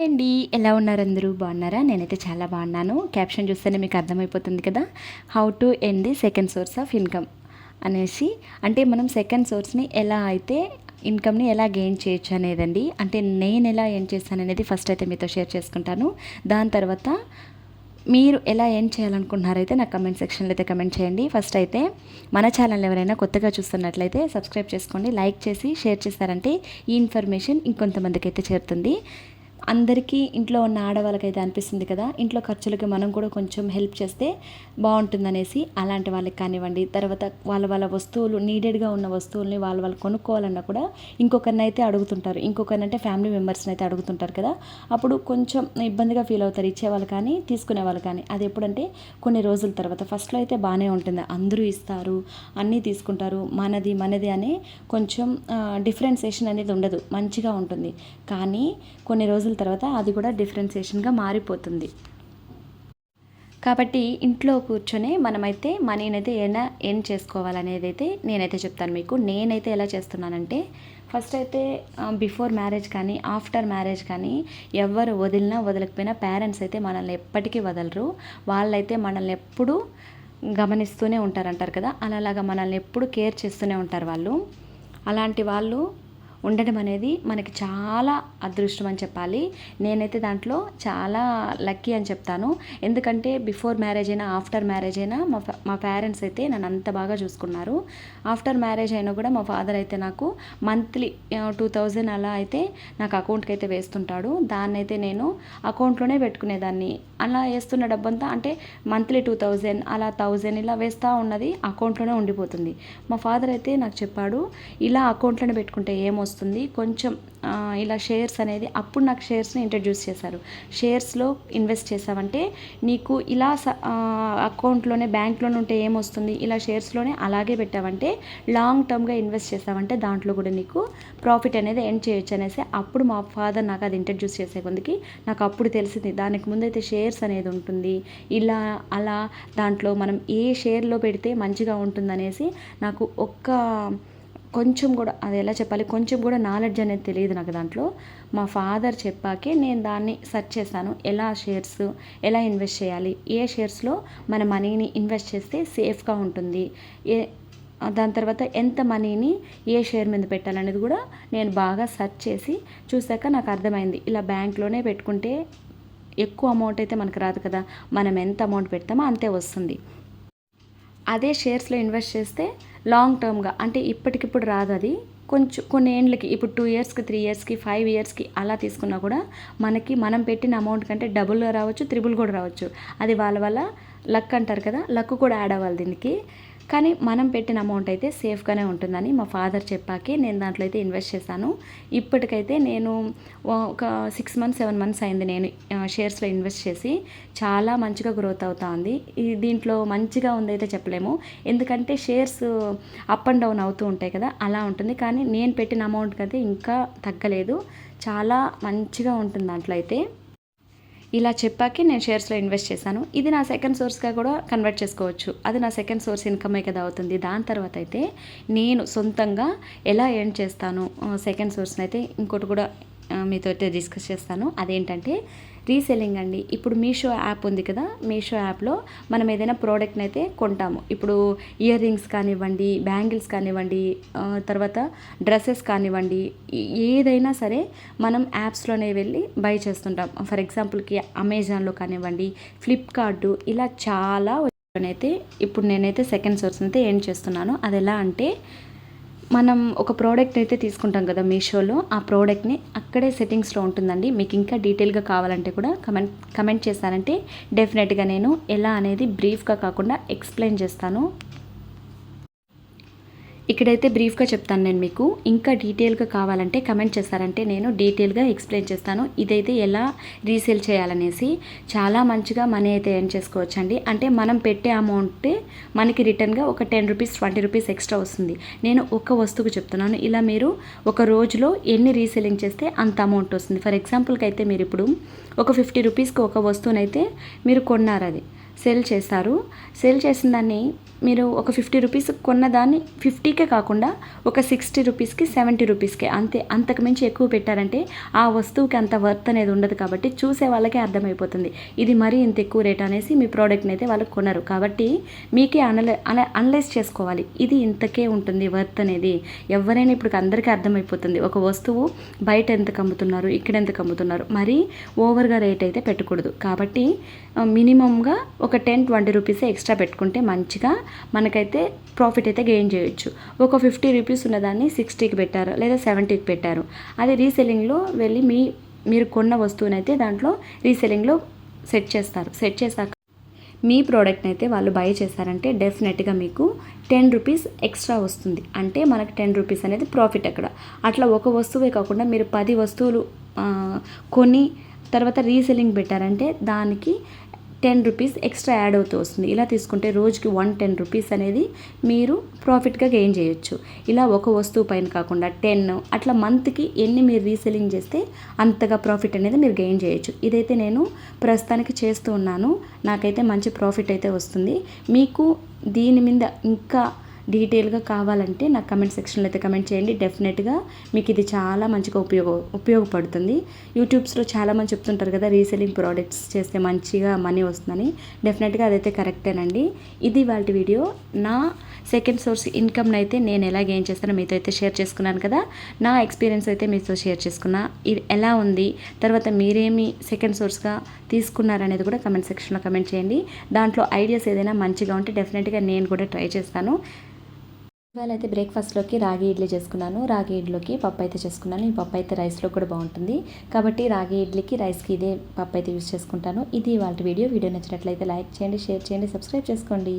అండి, ఎలా ఉన్నారు? అందరూ బాగున్నారా? నేనైతే చాలా బాగున్నాను. క్యాప్షన్ చూస్తేనే మీకు అర్థమైపోతుంది కదా, how to end the second source of income అనేసి. అంటే మనం సెకండ్ సోర్స్ని ఎలా అయితే ఇన్కమ్ని ఎలా గెయిన్ చేయొచ్చు అనేదండి. అంటే నేను ఎలా ఎర్న్ చేస్తాను అనేది ఫస్ట్ అయితే మీతో షేర్ చేసుకుంటాను. దాని తర్వాత మీరు ఎలా ఎర్న్ చేయాలనుకుంటున్నారైతే నాకు కమెంట్ సెక్షన్లో అయితే కమెంట్ చేయండి. ఫస్ట్ అయితే మన ఛానల్ ఎవరైనా కొత్తగా చూస్తున్నట్లయితే సబ్స్క్రైబ్ చేసుకోండి, లైక్ చేసి షేర్ చేస్తారంటే ఈ ఇన్ఫర్మేషన్ ఇంకొంతమందికి అయితే చేరుతుంది. అందరికీ ఇంట్లో ఉన్న ఆడవాళ్ళకైతే అనిపిస్తుంది కదా, ఇంట్లో ఖర్చులకి మనం కూడా కొంచెం హెల్ప్ చేస్తే బాగుంటుందనేసి. అలాంటి వాళ్ళకి కానివ్వండి, తర్వాత వాళ్ళ వస్తువులు నీడెడ్గా ఉన్న వస్తువుల్ని వాళ్ళు కొనుక్కోవాలన్నా కూడా ఇంకొకరిని అయితే అడుగుతుంటారు. ఇంకొకరిని అంటే ఫ్యామిలీ మెంబర్స్ని అయితే అడుగుతుంటారు కదా. అప్పుడు కొంచెం ఇబ్బందిగా ఫీల్ అవుతారు ఇచ్చేవాళ్ళు కానీ తీసుకునేవాళ్ళు కానీ. అది ఎప్పుడంటే కొన్ని రోజుల తర్వాత. ఫస్ట్లో అయితే బాగానే ఉంటుంది, అందరూ ఇస్తారు, అన్నీ తీసుకుంటారు, మనది అనే కొంచెం డిఫరెన్సియేషన్ అనేది ఉండదు, మంచిగా ఉంటుంది. కానీ కొన్ని రోజుల తర్వాత అది కూడా డిఫరెన్సియేషన్గా మారిపోతుంది. కాబట్టి ఇంట్లో కూర్చొని మనమైతే మనీని అయితే ఎలా ఎర్న్ చేసుకోవాలనేది అయితే నేనైతే చెప్తాను మీకు. నేనైతే ఎలా చేస్తున్నానంటే, ఫస్ట్ అయితే బిఫోర్ మ్యారేజ్ కానీ ఆఫ్టర్ మ్యారేజ్ కానీ ఎవరు వదిలినా వదలకపోయినా పేరెంట్స్ అయితే మనల్ని ఎప్పటికీ వదలరు. వాళ్ళైతే మనల్ని ఎప్పుడూ గమనిస్తూనే ఉంటారంటారు కదా, అలాగా మనల్ని ఎప్పుడు కేర్ చేస్తూనే ఉంటారు వాళ్ళు. అలాంటి వాళ్ళు ఉండడం అనేది మనకి చాలా అదృష్టం అని చెప్పాలి. నేనైతే దాంట్లో చాలా లక్కీ అని చెప్తాను. ఎందుకంటే బిఫోర్ మ్యారేజ్ అయినా ఆఫ్టర్ మ్యారేజ్ అయినా మా పేరెంట్స్ అయితే నన్ను అంత బాగా చూసుకున్నారు. ఆఫ్టర్ మ్యారేజ్ అయినా కూడా మా ఫాదర్ అయితే నాకు మంత్లీ 2000 అలా అయితే నాకు అకౌంట్కి అయితే వేస్తుంటాడు. దాన్ని అయితే నేను అకౌంట్లోనే పెట్టుకునేదాన్ని. అలా వేస్తున్న డబ్బంతా అంటే మంత్లీ 2000 అలా 1000 ఇలా వేస్తూ ఉన్నది అకౌంట్లోనే ఉండిపోతుంది. మా ఫాదర్ అయితే నాకు చెప్పాడు, ఇలా అకౌంట్లోనే పెట్టుకుంటే ఏమొస్తుంది, కొంచెం ఇలా షేర్స్ అనేది, అప్పుడు నాకు షేర్స్ని ఇంట్రడ్యూస్ చేశారు. షేర్స్లో ఇన్వెస్ట్ చేసావంటే నీకు ఇలా అకౌంట్లోనే బ్యాంక్లోనే ఉంటే ఏమొస్తుంది, ఇలా షేర్స్లోనే అలాగే పెట్టావంటే లాంగ్ టర్మ్గా ఇన్వెస్ట్ చేసావంటే దాంట్లో కూడా నీకు ప్రాఫిట్ అనేది ఎర్న్ చేయొచ్చు అనేసి అప్పుడు మా ఫాదర్ నాకు అది ఇంట్రడ్యూస్ చేసే కొందికి నాకు అప్పుడు తెలిసింది. దానికి ముందైతే షేర్స్ అనేది ఉంటుంది, ఇలా అలా దాంట్లో మనం ఏ షేర్లో పెడితే మంచిగా ఉంటుందనేసి నాకు కొంచెం కూడా, అది ఎలా చెప్పాలి, కొంచెం కూడా నాలెడ్జ్ అనేది తెలియదు నాకు దాంట్లో. మా ఫాదర్ చెప్పాకే నేను దాన్ని సెర్చ్ చేశాను, ఎలా షేర్స్ ఎలా ఇన్వెస్ట్ చేయాలి, ఏ షేర్స్లో మన మనీని ఇన్వెస్ట్ చేస్తే సేఫ్గా ఉంటుంది, దాని తర్వాత ఎంత మనీని ఏ షేర్ మీద పెట్టాలనేది కూడా నేను బాగా సెర్చ్ చేసి చూశాక నాకు అర్థమైంది. ఇలా బ్యాంక్లోనే పెట్టుకుంటే ఎక్కువ అమౌంట్ అయితే మనకు రాదు కదా, మనం ఎంత అమౌంట్ పెడతామో అంతే వస్తుంది. అదే షేర్స్లో ఇన్వెస్ట్ చేస్తే లాంగ్ టర్మ్గా, అంటే ఇప్పటికిప్పుడు రాదు అది, కొన్ని ఏండ్లకి, ఇప్పుడు 2 ఇయర్స్కి 3 ఇయర్స్కి 5 ఇయర్స్కి అలా తీసుకున్నా కూడా మనకి మనం పెట్టిన అమౌంట్ కంటే డబుల్ రావచ్చు, త్రిబుల్ కూడా రావచ్చు. అది వాళ్ళ లక్ అంటారు కదా, లక్ కూడా యాడ్ అవ్వాలి దీనికి. కానీ మనం పెట్టిన అమౌంట్ అయితే సేఫ్గానే ఉంటుందని మా ఫాదర్ చెప్పాకే నేను దాంట్లో అయితే ఇన్వెస్ట్ చేశాను. ఇప్పటికైతే నేను ఒక 6 months 7 months అయింది నేను షేర్స్లో ఇన్వెస్ట్ చేసి. చాలా మంచిగా గ్రోత్ అవుతా ఉంది. దీంట్లో మంచిగా ఉందైతే చెప్పలేము, ఎందుకంటే షేర్స్ అప్ అండ్ డౌన్ అవుతూ ఉంటాయి కదా, అలా ఉంటుంది. కానీ నేను పెట్టిన అమౌంట్కి అయితే ఇంకా తగ్గలేదు, చాలా మంచిగా ఉంటుంది దాంట్లో అయితే. ఇలా చెప్పాకే నేను షేర్స్లో ఇన్వెస్ట్ చేశాను. ఇది నా సెకండ్ సోర్స్గా కూడా కన్వర్ట్ చేసుకోవచ్చు, అది నా సెకండ్ సోర్స్ ఇన్కమే కదా అవుతుంది. దాని తర్వాత అయితే నేను సొంతంగా ఎలా ఎర్న్ చేస్తాను సెకండ్ సోర్స్ని అయితే ఇంకోటి కూడా మీతో అయితే డిస్కస్ చేస్తాను. అదేంటంటే రీసెల్లింగ్ అండి. ఇప్పుడు మీషో యాప్ ఉంది కదా, మీషో యాప్లో మనం ఏదైనా ప్రోడక్ట్ని అయితే కొంటాము. ఇప్పుడు ఇయర్ రింగ్స్ కానివ్వండి, బ్యాంగిల్స్ కానివ్వండి, తర్వాత డ్రెస్సెస్ కానివ్వండి, ఏదైనా సరే మనం యాప్స్లోనే వెళ్ళి బై చేస్తుంటాం. ఫర్ ఎగ్జాంపుల్కి అమెజాన్లో కానివ్వండి, ఫ్లిప్కార్ట్, ఇలా చాలా అయితే ఇప్పుడు నేనైతే సెకండ్ సోర్స్ అయితే ఎర్న్ చేస్తున్నాను. అది ఎలా అంటే, మనం ఒక ప్రోడక్ట్ అయితే తీసుకుంటాం కదా మీషోలో, ఆ ప్రోడక్ట్ని అక్కడే సెట్టింగ్స్లో ఉంటుందండి. మీకు ఇంకా డీటెయిల్గా కావాలంటే కూడా కమెంట్ చేశానంటే డెఫినెట్గా నేను ఎలా అనేది బ్రీఫ్గా కాకుండా ఎక్స్ప్లెయిన్ చేస్తాను. ఇక్కడైతే బ్రీఫ్గా చెప్తాను నేను మీకు. ఇంకా డీటెయిల్గా కావాలంటే కమెంట్ చేశారంటే నేను డీటెయిల్గా ఎక్స్ప్లెయిన్ చేస్తాను. ఇదైతే ఎలా రీసేల్ చేయాలనేసి. చాలా మంచిగా మనీ అయితే ఎర్న్ చేసుకోవచ్చండి. అంటే మనం పెట్టే అమౌంట్ మనకి రిటర్న్గా ఒక 10 రూపీస్ 20 రూపీస్ ఎక్స్ట్రా వస్తుంది. నేను ఒక వస్తువుకు చెప్తున్నాను, ఇలా మీరు ఒక రోజులో ఎన్ని రీసేలింగ్ చేస్తే అంత అమౌంట్ వస్తుంది. ఫర్ ఎగ్జాంపుల్కి అయితే మీరు ఇప్పుడు ఒక 50 రూపీస్కి ఒక వస్తువునైతే మీరు కొన్నారు, అది సేల్ చేస్తారు. సేల్ చేసిన దాన్ని మీరు ఒక 50 రూపీస్ కొన్నదాన్ని 50కే కాకుండా ఒక 60 రూపీస్కి 70 రూపీస్కే అంతే, అంతకు మించి ఎక్కువ పెట్టారంటే ఆ వస్తువుకి అంత వర్త్ అనేది ఉండదు. కాబట్టి చూసే వాళ్ళకే అర్థమైపోతుంది ఇది మరీ ఇంత ఎక్కువ రేట్ అనేసి మీ ప్రోడక్ట్ని అయితే వాళ్ళు కొనరు. కాబట్టి మీకే అనలైజ్ చేసుకోవాలి ఇది ఇంతకే ఉంటుంది వర్త్ అనేది. ఎవరైనా ఇప్పుడు అందరికీ అర్థమైపోతుంది ఒక వస్తువు బయట ఎంత అమ్ముతున్నారు, ఇక్కడ ఎంత అమ్ముతున్నారు, మరీ ఓవర్గా రేట్ అయితే పెట్టకూడదు. కాబట్టి మినిమంగా ఒక 10-20 రూపీస్ ఎక్స్ట్రా పెట్టుకుంటే మంచిగా మనకైతే ప్రాఫిట్ అయితే గెయిన్ చేయొచ్చు. ఒక 50 రూపీస్ ఉన్నదాన్ని 60కి పెట్టారు లేదా 70కి పెట్టారు, అది రీసెల్లింగ్లో వెళ్ళి మీరు కొన్న వస్తువునైతే దాంట్లో రీసెల్లింగ్లో సెట్ చేస్తారు. సెట్ చేశాక మీ ప్రోడక్ట్ని అయితే వాళ్ళు బై చేశారంటే డెఫినెట్గా మీకు 10 రూపీస్ ఎక్స్ట్రా వస్తుంది. అంటే మనకు 10 రూపీస్ అనేది ప్రాఫిట్ అక్కడ. అట్లా ఒక వస్తువే కాకుండా మీరు 10 వస్తువులు కొని తర్వాత రీసెల్లింగ్ పెట్టారంటే దానికి 10 రూపీస్ ఎక్స్ట్రా యాడ్ అవుతూ వస్తుంది. ఇలా తీసుకుంటే రోజుకి 110 రూపీస్ అనేది మీరు ప్రాఫిట్గా గెయిన్ చేయొచ్చు. ఇలా ఒక వస్తువు పైన కాకుండా 10 అట్లా మంత్కి ఎన్ని మీరు రీసెల్లింగ్ చేస్తే అంతగా ప్రాఫిట్ అనేది మీరు గెయిన్ చేయొచ్చు. ఇదైతే నేను ప్రస్తుతానికి చేస్తూ ఉన్నాను. నాకైతే మంచి ప్రాఫిట్ అయితే వస్తుంది. మీకు దీని మీద ఇంకా డీటెయిల్గా కావాలంటే నాకు కమెంట్ సెక్షన్లో అయితే కమెంట్ చేయండి. డెఫినెట్గా మీకు ఇది చాలా మంచిగా ఉపయోగపడుతుంది. యూట్యూబ్స్లో చాలామంది చెప్తుంటారు కదా రీసెల్లింగ్ ప్రోడక్ట్స్ చేస్తే మంచిగా మనీ వస్తుందని. డెఫినెట్గా అదైతే కరెక్టేనండి. ఇది వాళ్ళ వీడియో. నా సెకండ్ సోర్స్ ఇన్కమ్ని అయితే నేను ఎలా గెయిన్ చేస్తానో మీతో అయితే షేర్ చేసుకున్నాను కదా. నా ఎక్స్పీరియన్స్ అయితే మీతో షేర్ చేసుకున్నా. ఇది ఎలా ఉంది, తర్వాత మీరేమి సెకండ్ సోర్స్గా తీసుకున్నారనేది కూడా కమెంట్ సెక్షన్లో కమెంట్ చేయండి. దాంట్లో ఐడియాస్ ఏదైనా మంచిగా ఉంటే డెఫినెట్గా నేను కూడా ట్రై చేస్తాను. ఇవాళ అయితే బ్రేక్ఫాస్ట్లోకి రాగి ఇడ్లీ చేసుకున్నాను. రాగి ఇడ్లీకి పప్పు అయితే చేసుకున్నాను. ఈ పప్పు అయితే రైస్లో కూడా బాగుంటుంది. కాబట్టి రాగి ఇడ్లీకి రైస్కి ఇదే పప్పు అయితే యూజ్ చేసుకుంటాను. ఇది వాళ్ళ వీడియో నచ్చినట్లయితే లైక్ చేయండి, షేర్ చేయండి, సబ్స్క్రైబ్ చేసుకోండి.